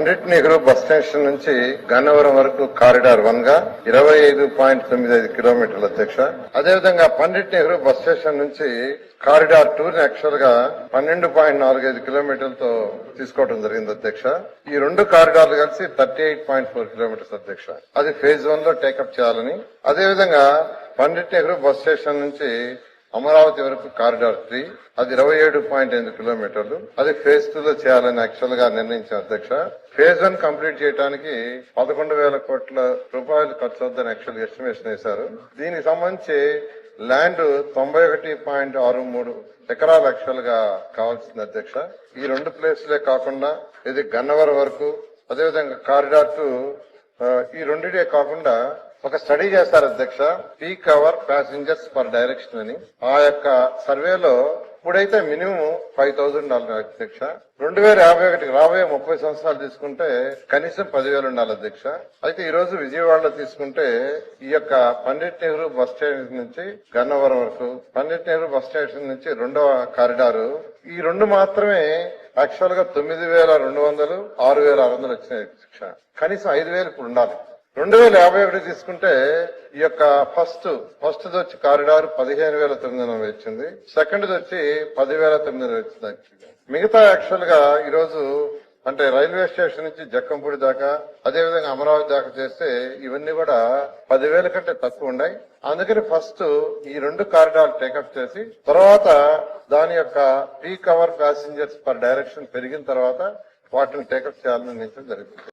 Pandit Nehru bus station నుంచి గన్నవరం వరకు corridor 1 గా 25.95 కిలోమీటర్ల అధ్యక్ష. అదేవిధంగా పండిట్ నెహ్రూ బస్ స్టేషన్ నుంచి కారిడార్ 2 ని యాక్చువల్ గా 12.45 కిలోమీటర్లతో తీసుకోవడం జరిగింది అధ్యక్ష. ఈ రెండు కారిడార్లు కలిసి 38.4 కిలోమీటర్స్ అధ్యక్ష. అది ఫేజ్ 1 లో టేకప్ చేయాలని, అదేవిధంగా పండిట్ నెహ్రూ బస్ స్టేషన్ నుంచి అమరావతి వరకు కారిడార్ 3 అది 27.8 కిలోమీటర్లు, అది ఫేజ్ 2 లో చేయాలని యాక్చువల్ గా నిర్ణయించారు అధ్యక్ష. ఫేజ్ 1 కంప్లీట్ చేయడానికి 11,000 కోట్ల రూపాయలు ఖర్చు అవుతుందని యాక్చువల్ ఎస్టిమేషన్ వేశారు. దీనికి సంబంధించి ల్యాండ్ 91.63 ఎకరాలు యాక్చువల్ గా కావాల్సింది అధ్యక్ష. ఈ రెండు ప్లేస్లే కాకుండా ఇది గన్నవరం వరకు, అదేవిధంగా కారిడార్ 2 ఈ రెండిటే కాకుండా ఒక స్టడీ చేస్తారు అధ్యక్ష, peak hour passengers per direction అని. ఆ యొక్క సర్వేలో ఇప్పుడైతే మినిమం $5,000 అధ్యక్ష. 2051 రాబోయే 30 సంవత్సరాలు తీసుకుంటే కనీసం 10,000 ఉండాలి అధ్యక్ష. అయితే ఈ రోజు విజయవాడలో తీసుకుంటే ఈ యొక్క పండిట్ నెహ్రూ బస్ స్టేషన్ నుంచి గన్నవరం వరకు, పండిట్ నెహ్రూ బస్ స్టేషన్ నుంచి రెండవ కారిడారు, ఈ రెండు మాత్రమే యాక్చువల్ గా 9,200, 6,600 వచ్చినాయి అధ్యక్ష. కనీసం 5,000 ఇప్పుడు ఉండాలి. 2051 తీసుకుంటే ఈ యొక్క ఫస్ట్ వచ్చి కారిడార్ 15,900 వచ్చింది, సెకండ్ వచ్చి 10,900 వచ్చింది. మిగతా యాక్చువల్ గా ఈ రోజు అంటే రైల్వే స్టేషన్ నుంచి జక్కంపూడి దాకా, అదేవిధంగా అమరావతి దాకా చేస్తే ఇవన్నీ కూడా 10,000 కంటే తక్కువ ఉన్నాయి. అందుకని ఫస్ట్ ఈ రెండు కారిడార్ టేకప్ చేసి తర్వాత దాని యొక్క peak hour passengers per direction పెరిగిన తర్వాత వాటిని టేకప్ చేయాలని నిర్ణయించడం జరిగింది.